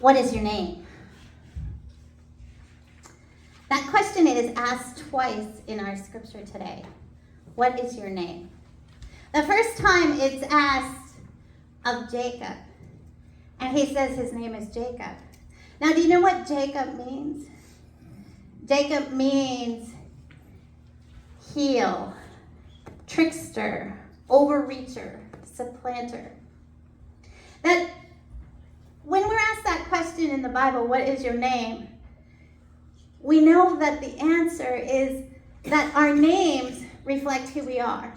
What is your name? That question is asked twice in our scripture today. What is your name? The first time it's asked of Jacob, and he says his name is Jacob. Now, do you know what Jacob means? Jacob means heel, trickster, overreacher, supplanter. That when we're asked that question in the Bible, what is your name? We know that the answer is that our names reflect who we are.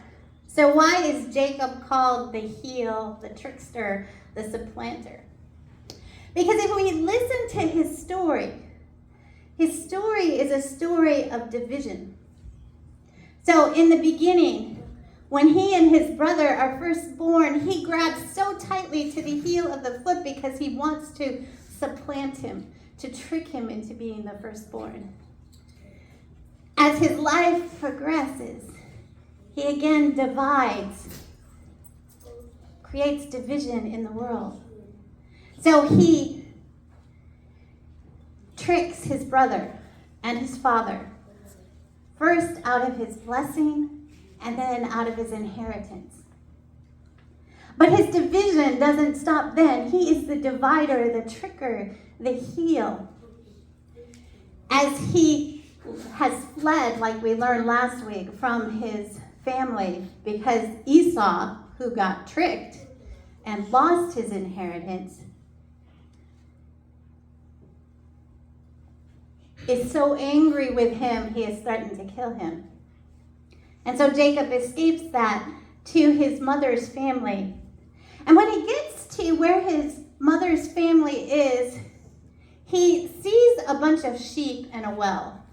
So why is Jacob called the heel, the trickster, the supplanter? Because if we listen to his story is a story of division. So in the beginning, when he and his brother are first born, he grabs so tightly to the heel of the foot because he wants to supplant him, to trick him into being the firstborn. As his life progresses, he again divides, creates division in the world. So he tricks his brother and his father, first out of his blessing and then out of his inheritance. But his division doesn't stop then. He is the divider, the tricker, the heel. As he has fled, like we learned last week, from his family because Esau, who got tricked and lost his inheritance, is so angry with him, he is threatened to kill him. And so Jacob escapes that to his mother's family. And when he gets to where his mother's family is, he sees a bunch of sheep and a well.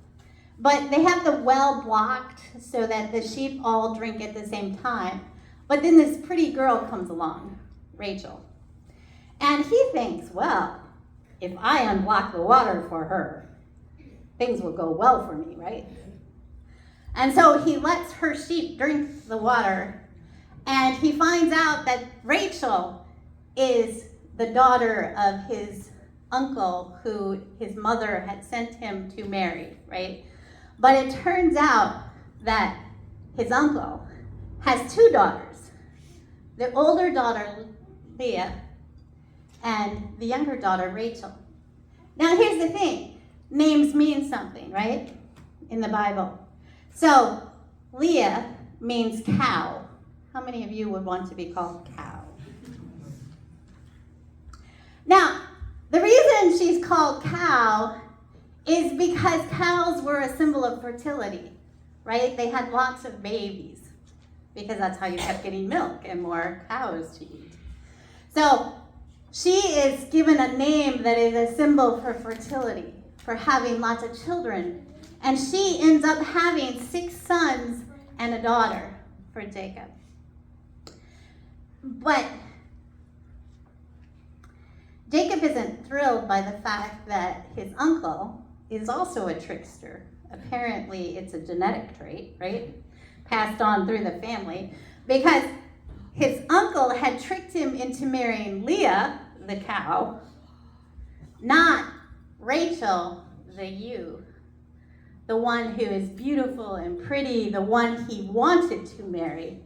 But they have the well blocked so that the sheep all drink at the same time. But then this pretty girl comes along, Rachel. And he thinks, well, if I unblock the water for her, things will go well for me, right? And so he lets her sheep drink the water, and he finds out that Rachel is the daughter of his uncle who his mother had sent him to marry, right? But it turns out that his uncle has two daughters, the older daughter, Leah, and the younger daughter, Rachel. Now here's the thing, names mean something, right, in the Bible. So, Leah means cow. How many of you would want to be called cow? Now, the reason she's called cow is because cows were a symbol of fertility, right? They had lots of babies because that's how you kept getting milk and more cows to eat. So, she is given a name that is a symbol for fertility, for having lots of children. And she ends up having 6 sons and a daughter for Jacob. But Jacob isn't thrilled by the fact that his uncle is also a trickster. Apparently, it's a genetic trait, right? Passed on through the family. Because his uncle had tricked him into marrying Leah, the cow, not Rachel, the ewe. The one who is beautiful and pretty, the one he wanted to marry,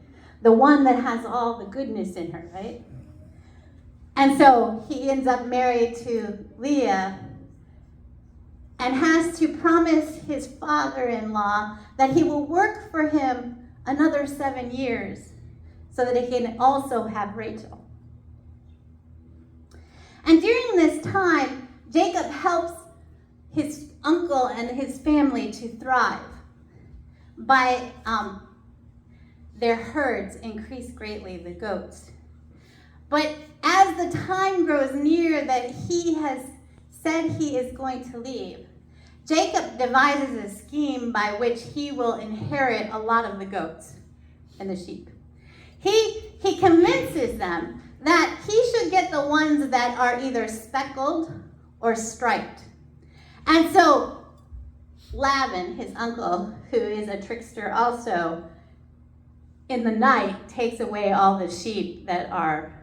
the one that has all the goodness in her, right? And so he ends up married to Leah and has to promise his father-in-law that he will work for him another 7 years so that he can also have Rachel. And during this time, Jacob helps his uncle and his family to thrive by their herds increase greatly, the goats. But as the time grows near that he has said he is going to leave, Jacob devises a scheme by which he will inherit a lot of the goats and the sheep. He convinces them that he should get the ones that are either speckled or striped. And so Laban, his uncle, who is a trickster also, in the night takes away all the sheep that are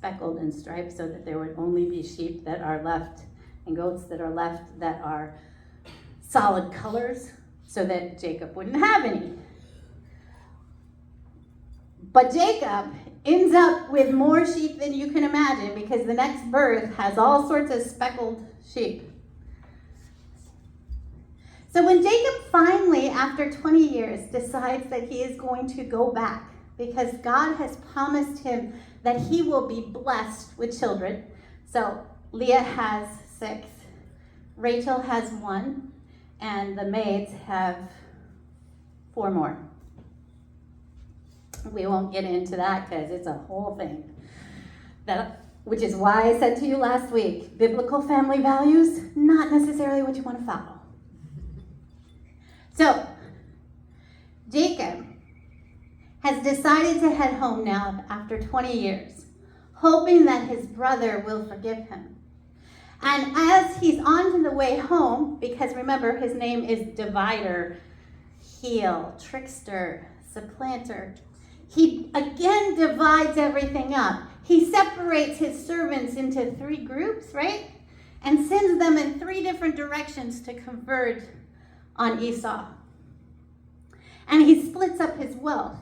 speckled and striped so that there would only be sheep that are left and goats that are left that are solid colors so that Jacob wouldn't have any. But Jacob ends up with more sheep than you can imagine because the next birth has all sorts of speckled sheep. So when Jacob finally, after 20 years, decides that he is going to go back because God has promised him that he will be blessed with children. So Leah has 6, Rachel has 1, and the maids have 4 more. We won't get into that because it's a whole thing. Which is why I said to you last week, biblical family values, not necessarily what you want to follow. So, Jacob has decided to head home now after 20 years, hoping that his brother will forgive him. And as he's on the way home, because remember his name is Divider, Heel, Trickster, Supplanter, he again divides everything up. He separates his servants into 3 groups, right? And sends them in 3 different directions to converge on Esau. And he splits up his wealth.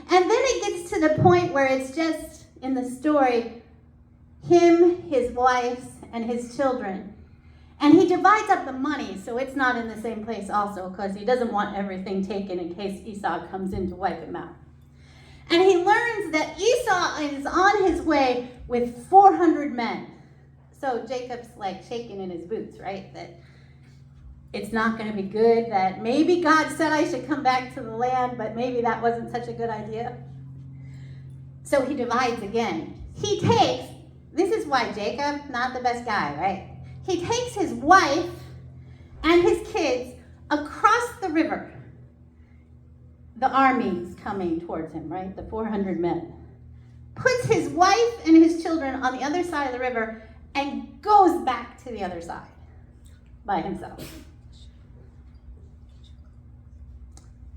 And then it gets to the point where it's just, in the story, him, his wife, and his children. And he divides up the money, so it's not in the same place also, because he doesn't want everything taken in case Esau comes in to wipe him out. And he learns that Esau is on his way with 400 men. So Jacob's like shaking in his boots, right? That it's not going to be good, that maybe God said I should come back to the land, but maybe that wasn't such a good idea. So he divides again. This is why Jacob, not the best guy, right? He takes his wife and his kids across the river. The army's coming towards him, right? The 400 men. Puts his wife and his children on the other side of the river and goes back to the other side by himself.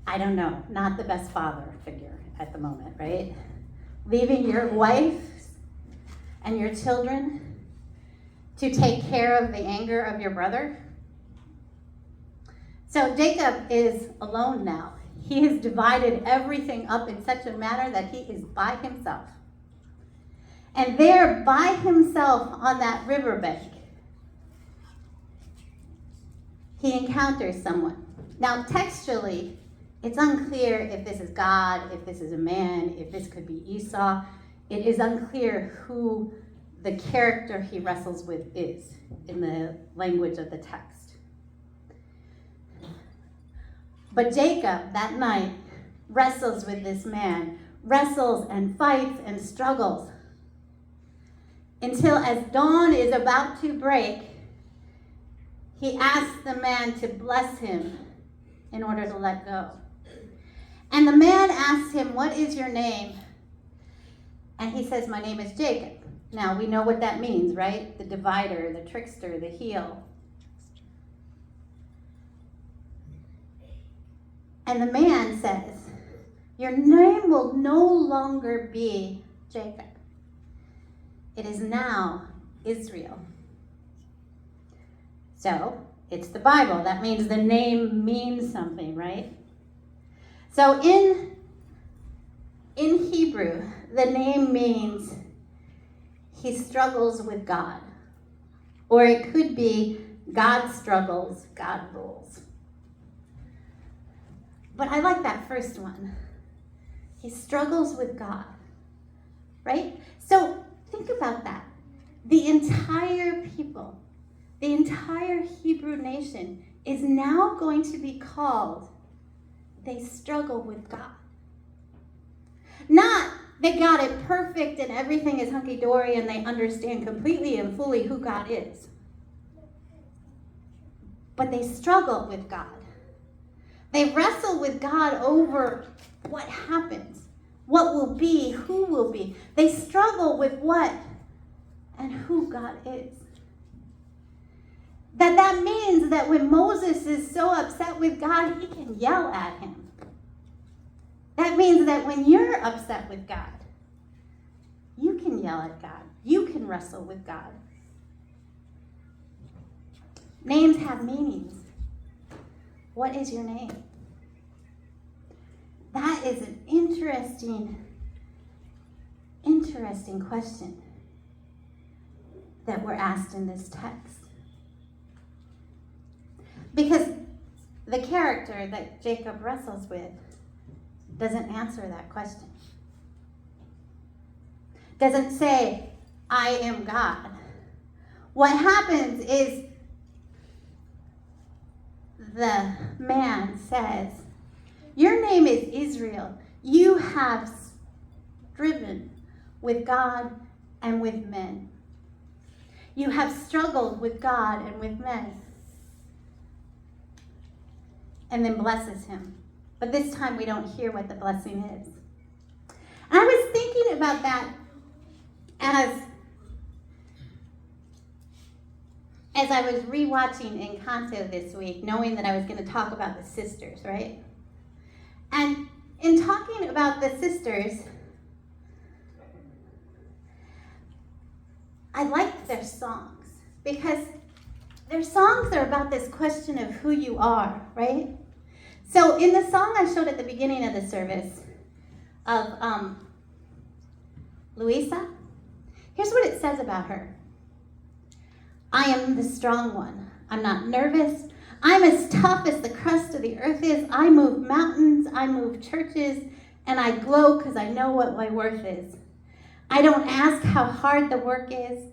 I don't know, not the best father figure at the moment, right? Leaving your wife and your children to take care of the anger of your brother. So Jacob is alone now. He has divided everything up in such a manner that he is by himself. And there by himself on that riverbank, he encounters someone. Now textually, it's unclear if this is God, if this is a man, if this could be Esau. It is unclear who the character he wrestles with is in the language of the text. But Jacob, that night, wrestles with this man, wrestles and fights and struggles, until as dawn is about to break, he asks the man to bless him in order to let go. And the man asks him, "What is your name?" And he says, "My name is Jacob." Now, we know what that means, right? The divider, the trickster, the heel. And the man says, "Your name will no longer be Jacob. It is now Israel." So, it's the Bible. That means the name means something, right? So in Hebrew, the name means he struggles with God. Or it could be God struggles, God rules. But I like that first one. He struggles with God, right? So think about that. The entire people, the entire Hebrew nation is now going to be called, they struggle with God. Not they got it perfect and everything is hunky-dory and they understand completely and fully who God is. But they struggle with God. They wrestle with God over what happens, what will be, who will be. They struggle with what and who God is. That means that when Moses is so upset with God, he can yell at him. That means that when you're upset with God, you can can yell at God. You can wrestle with God. Names have meanings. What is your name? That is an interesting question that we're asked in this text. Because the character that Jacob wrestles with doesn't answer that question. Doesn't say, I am God. What happens is the man says, your name is Israel. You have striven with God and with men. You have struggled with God and with men. And then blesses him. But this time we don't hear what the blessing is. And I was thinking about that as I was rewatching Encanto this week, knowing that I was going to talk about the sisters, right? And in talking about the sisters, I liked their songs because their songs are about this question of who you are, right? So in the song I showed at the beginning of the service of Luisa, here's what it says about her. I am the strong one. I'm not nervous. I'm as tough as the crust of the earth is. I move mountains. I move churches. And I glow because I know what my worth is. I don't ask how hard the work is.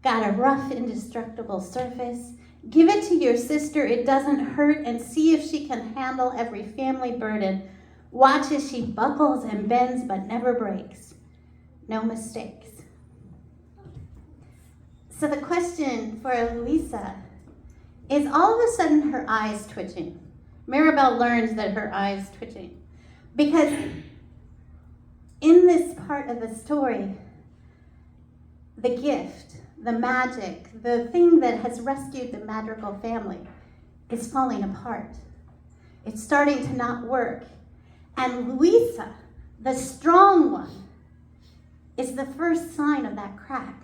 Got a rough, indestructible surface. Give it to your sister. It doesn't hurt. And see if she can handle every family burden. Watch as she buckles and bends but never breaks. No mistakes. So the question for Luisa is all of a sudden her eyes twitching. Maribel learns that her eyes twitching. Because in this part of the story, the gift, the magic, the thing that has rescued the Madrigal family is falling apart. It's starting to not work. And Luisa, the strong one, is the first sign of that crack.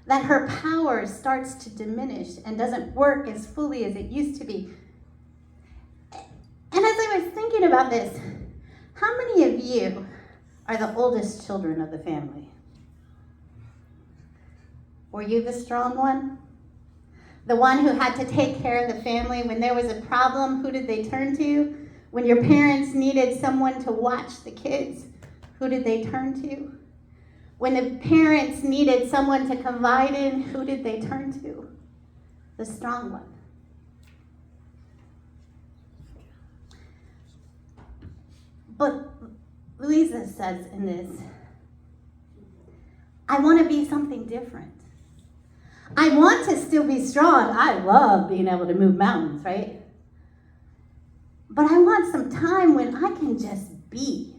That her power starts to diminish and doesn't work as fully as it used to be. And as I was thinking about this, how many of you are the oldest children of the family? Were you the strong one? The one who had to take care of the family when there was a problem? Who did they turn to? When your parents needed someone to watch the kids, who did they turn to? When the parents needed someone to confide in, who did they turn to? The strong one. But Luisa says in this, I want to be something different. I want to still be strong. I love being able to move mountains, right? But I want some time when I can just be.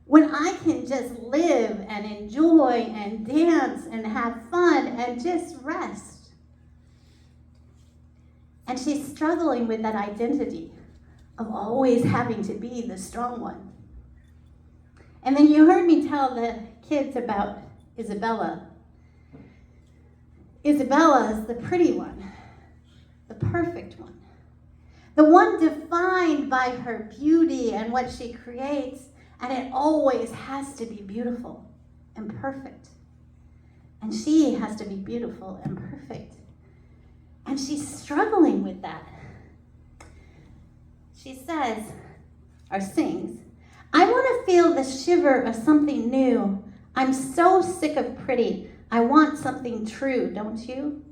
When I can just live and enjoy and dance and have fun and just rest. And she's struggling with that identity of always having to be the strong one. And then you heard me tell the kids about Isabella. Isabella is the pretty one, the perfect one, the one defined by her beauty and what she creates. And it always has to be beautiful and perfect. And she has to be beautiful and perfect. And she's struggling with that. She says, or sings, I want to feel the shiver of something new. I'm so sick of pretty. I want something true, don't you?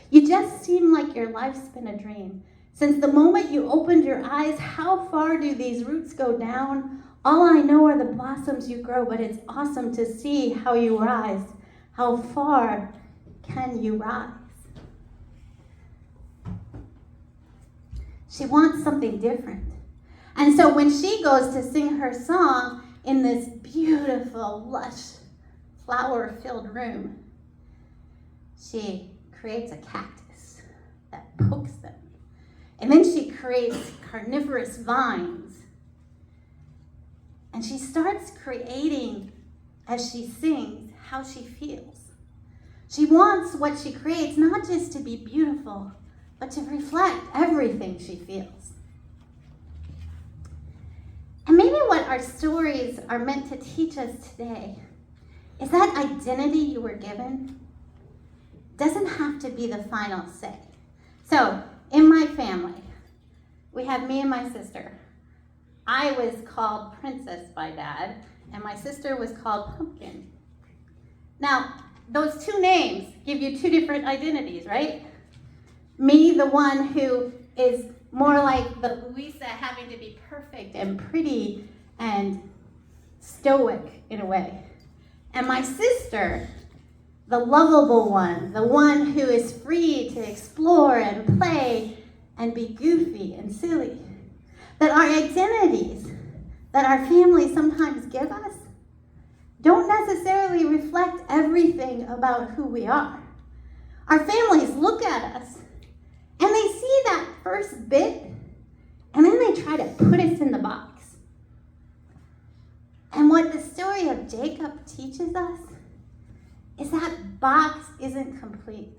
You just seem like your life's been a dream. Since the moment you opened your eyes, how far do these roots go down? All I know are the blossoms you grow, but it's awesome to see how you rise. How far can you rise? She wants something different. And so when she goes to sing her song in this beautiful, lush, flower-filled room, she creates a cactus that pokes them. And then she creates carnivorous vines. And she starts creating as she sings how she feels. She wants what she creates not just to be beautiful, but to reflect everything she feels. And maybe what our stories are meant to teach us today is that identity you were given doesn't have to be the final say. So, in my family, we have me and my sister. I was called Princess by Dad, and my sister was called Pumpkin. Now, those two names give you two different identities, right? Me, the one who is more like the Luisa, having to be perfect and pretty and stoic in a way. And my sister, the lovable one, the one who is free to explore and play and be goofy and silly. That our identities that our families sometimes give us don't necessarily reflect everything about who we are. Our families look at us and they see that first bit and then they try to put us in the box. And what the story of Jacob teaches us is that box isn't complete.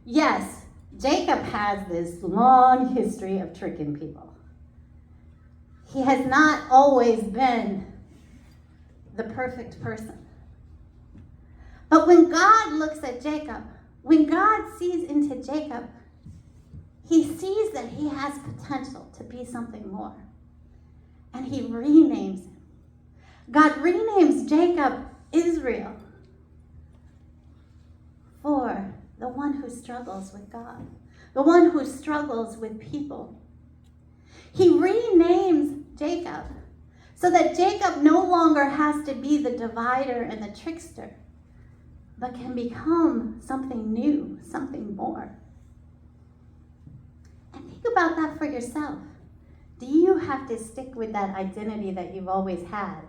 Yes, Jacob has this long history of tricking people. He has not always been the perfect person. But when God looks at Jacob, when God sees into Jacob, he sees that he has potential to be something more. And he renames him. God renames Jacob Israel for the one who struggles with God, the one who struggles with people. He renames Jacob so that Jacob no longer has to be the divider and the trickster, but can become something new, something more. And think about that for yourself. Do you have to stick with that identity that you've always had?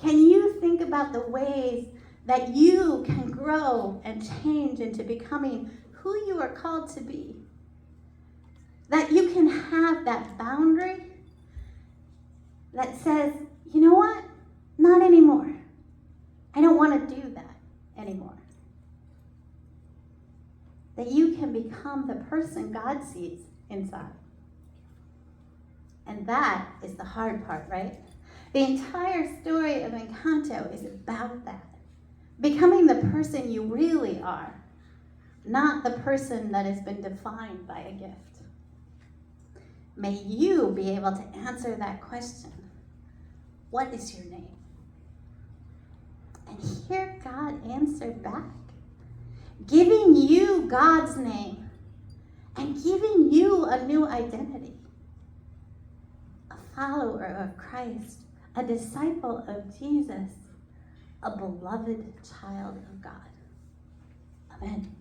Can you think about the ways that you can grow and change into becoming who you are called to be? That you can have that boundary that says, you know what? Not anymore. I don't want to do that anymore. That you can become the person God sees inside. And that is the hard part, right? The entire story of Encanto is about that. Becoming the person you really are, not the person that has been defined by a gift. May you be able to answer that question. What is your name? And hear God answer back, giving you God's name and giving you a new identity. A follower of Christ, a disciple of Jesus, a beloved child of God. Amen.